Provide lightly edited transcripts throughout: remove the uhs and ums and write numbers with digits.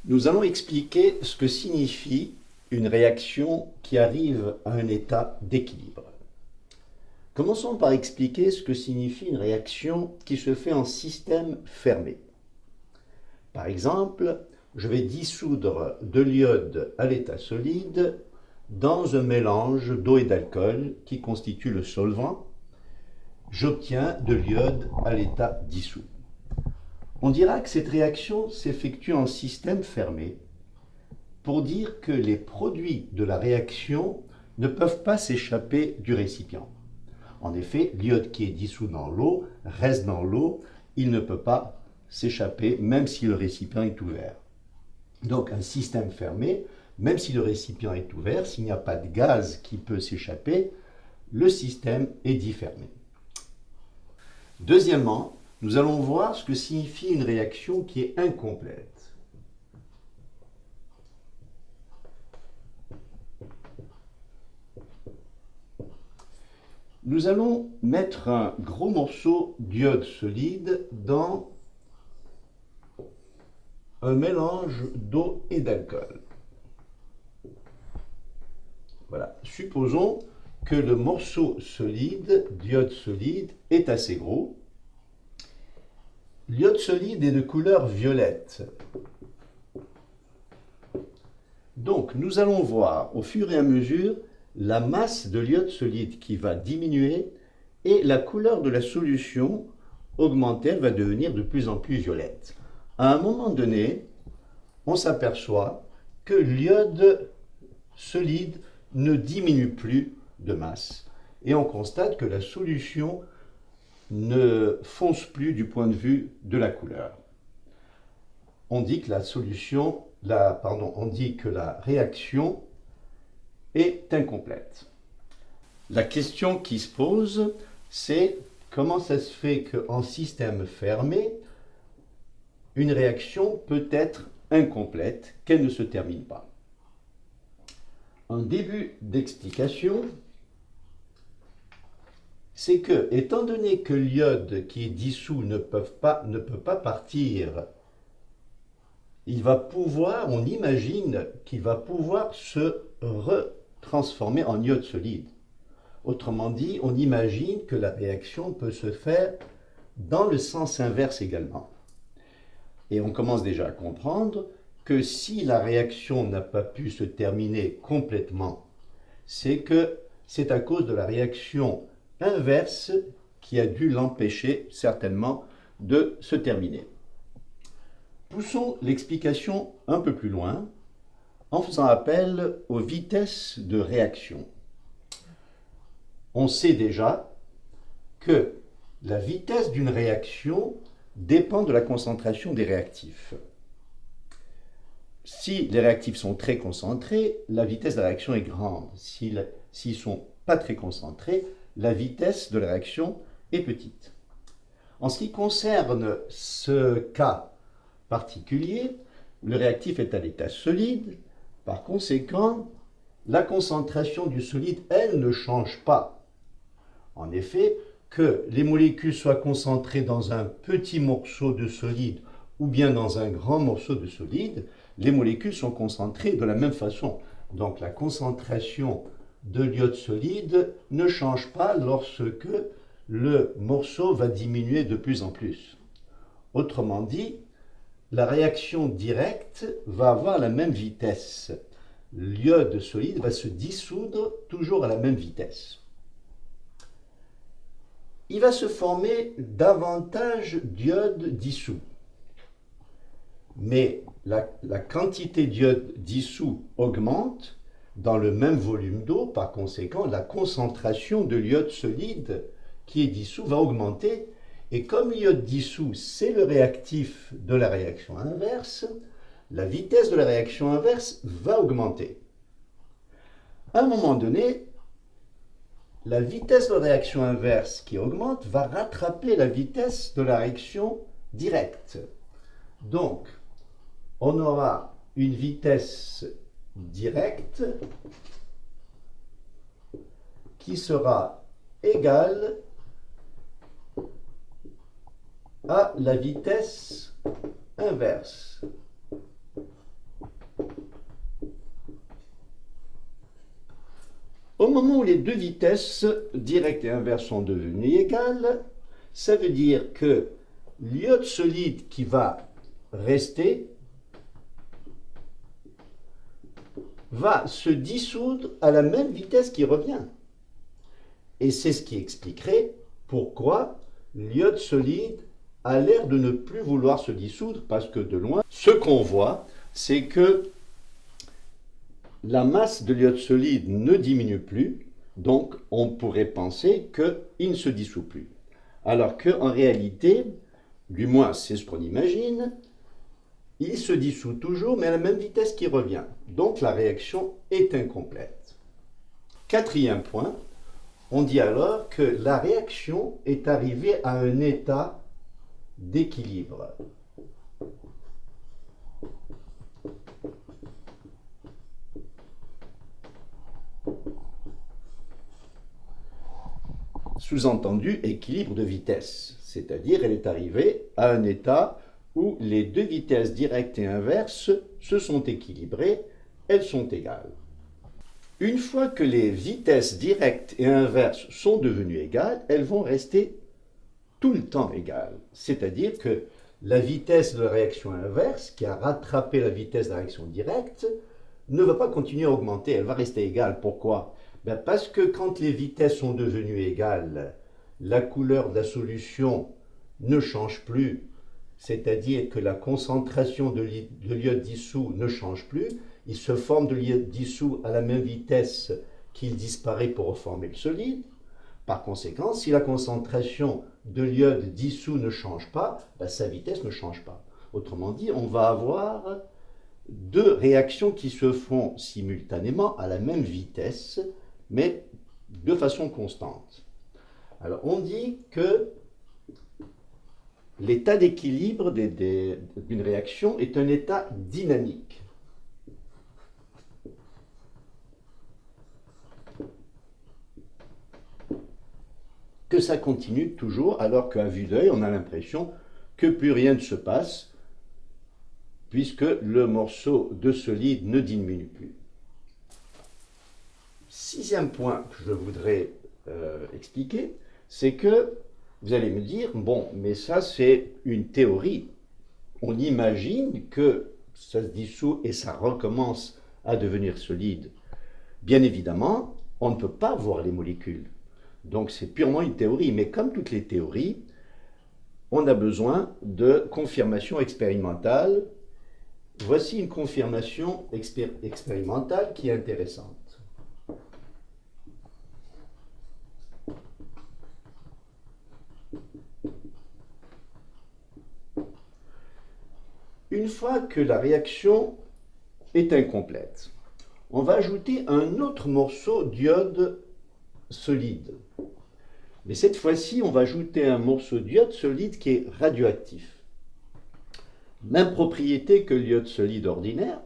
Nous allons expliquer ce que signifie une réaction qui arrive à un état d'équilibre. Commençons par expliquer ce que signifie une réaction qui se fait en système fermé. Par exemple, je vais dissoudre de l'iode à l'état solide dans un mélange d'eau et d'alcool qui constitue le solvant. J'obtiens de l'iode à l'état dissous. On dira que cette réaction s'effectue en système fermé pour dire que les produits de la réaction ne peuvent pas s'échapper du récipient. En effet, l'iode qui est dissous dans l'eau reste dans l'eau, il ne peut pas s'échapper même si le récipient est ouvert. Donc un système fermé, même si le récipient est ouvert, s'il n'y a pas de gaz qui peut s'échapper, le système est dit fermé. Deuxièmement, nous allons voir ce que signifie une réaction qui est incomplète. Nous allons mettre un gros morceau d'iode solide dans un mélange d'eau et d'alcool. Voilà. Supposons que le morceau solide, d'iode solide, est assez gros. L'iode solide est de couleur violette. Donc, nous allons voir au fur et à mesure la masse de l'iode solide qui va diminuer et la couleur de la solution augmenter, elle va devenir de plus en plus violette. À un moment donné, on s'aperçoit que l'iode solide ne diminue plus de masse et on constate que la solution ne fonce plus du point de vue de la couleur. On dit que la réaction est incomplète. La question qui se pose, c'est comment ça se fait qu'en système fermé, une réaction peut être incomplète, qu'elle ne se termine pas. Un début d'explication, c'est que, étant donné que l'iode qui est dissous ne peut pas partir, on imagine qu'il va pouvoir se retransformer en iode solide. Autrement dit, on imagine que la réaction peut se faire dans le sens inverse également. Et on commence déjà à comprendre que si la réaction n'a pas pu se terminer complètement, c'est à cause de la réaction inverse qui a dû l'empêcher certainement de se terminer. Poussons l'explication un peu plus loin en faisant appel aux vitesses de réaction. On sait déjà que la vitesse d'une réaction dépend de la concentration des réactifs. Si les réactifs sont très concentrés, la vitesse de la réaction est grande. S'ils ne sont pas très concentrés, la vitesse de la réaction est petite. En ce qui concerne ce cas particulier, le réactif est à l'état solide. Par conséquent, la concentration du solide, elle, ne change pas. En effet, que les molécules soient concentrées dans un petit morceau de solide ou bien dans un grand morceau de solide, les molécules sont concentrées de la même façon. Donc la concentration de l'iode solide ne change pas lorsque le morceau va diminuer de plus en plus. Autrement dit, la réaction directe va avoir la même vitesse. L'iode solide va se dissoudre toujours à la même vitesse. Il va se former davantage d'iode dissous. Mais la quantité d'iode dissous augmente dans le même volume d'eau. Par conséquent, la concentration de l'iode solide qui est dissous va augmenter. Et comme l'iode dissous, c'est le réactif de la réaction inverse, la vitesse de la réaction inverse va augmenter. À un moment donné, la vitesse de la réaction inverse qui augmente va rattraper la vitesse de la réaction directe. Donc, on aura une vitesse directe qui sera égale à la vitesse inverse. moment où les deux vitesses directes et inverses sont devenues égales, ça veut dire que l'iode solide qui va rester va se dissoudre à la même vitesse qui revient. Et c'est ce qui expliquerait pourquoi l'iode solide a l'air de ne plus vouloir se dissoudre, parce que de loin, ce qu'on voit, c'est que la masse de l'iode solide ne diminue plus, donc on pourrait penser qu'il ne se dissout plus. Alors qu'en réalité, du moins c'est ce qu'on imagine, il se dissout toujours, mais à la même vitesse qu'il revient. Donc la réaction est incomplète. Quatrième point, on dit alors que la réaction est arrivée à un état d'équilibre. Sous-entendu, équilibre de vitesse, c'est-à-dire elle est arrivée à un état où les deux vitesses directes et inverses se sont équilibrées, elles sont égales. Une fois que les vitesses directes et inverses sont devenues égales, elles vont rester tout le temps égales. C'est-à-dire que la vitesse de la réaction inverse, qui a rattrapé la vitesse de la réaction directe, ne va pas continuer à augmenter, elle va rester égale. Pourquoi? Parce que quand les vitesses sont devenues égales, la couleur de la solution ne change plus, c'est-à-dire que la concentration de l'iode dissous ne change plus, il se forme de l'iode dissous à la même vitesse qu'il disparaît pour reformer le solide. Par conséquent, si la concentration de l'iode dissous ne change pas, sa vitesse ne change pas. Autrement dit, on va avoir deux réactions qui se font simultanément à la même vitesse, mais de façon constante. Alors, on dit que l'état d'équilibre d'une réaction est un état dynamique. Que ça continue toujours, alors qu'à vue d'œil, on a l'impression que plus rien ne se passe, puisque le morceau de solide ne diminue plus. Sixième point que je voudrais expliquer, c'est que vous allez me dire, bon, mais ça c'est une théorie. On imagine que ça se dissout et ça recommence à devenir solide. Bien évidemment, on ne peut pas voir les molécules. Donc c'est purement une théorie, mais comme toutes les théories, on a besoin de confirmation expérimentale. Voici une confirmation expérimentale qui est intéressante. Une fois que la réaction est incomplète, on va ajouter un autre morceau d'iode solide. Mais cette fois-ci, on va ajouter un morceau d'iode solide qui est radioactif. Même propriété que l'iode solide ordinaire,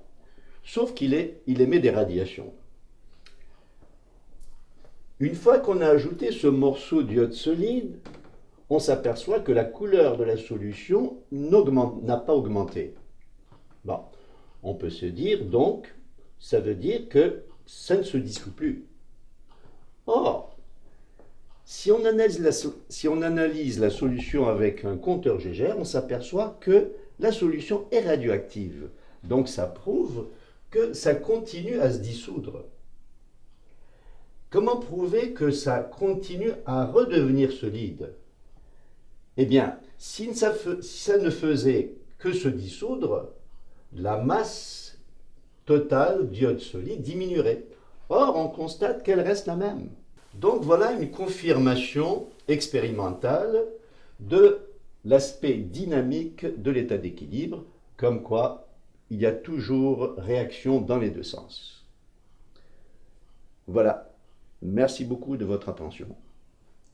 sauf qu'il émet des radiations. Une fois qu'on a ajouté ce morceau d'iode solide, on s'aperçoit que la couleur de la solution n'a pas augmenté. Bon, on peut se dire donc, ça veut dire que ça ne se dissout plus. Or, si on analyse la solution avec un compteur Gégère, on s'aperçoit que la solution est radioactive. Donc ça prouve que ça continue à se dissoudre. Comment prouver que ça continue à redevenir solide? Eh bien, si ça ne faisait que se dissoudre, la masse totale d'iode solide diminuerait. Or, on constate qu'elle reste la même. Donc voilà une confirmation expérimentale de l'aspect dynamique de l'état d'équilibre, comme quoi il y a toujours réaction dans les deux sens. Voilà, merci beaucoup de votre attention.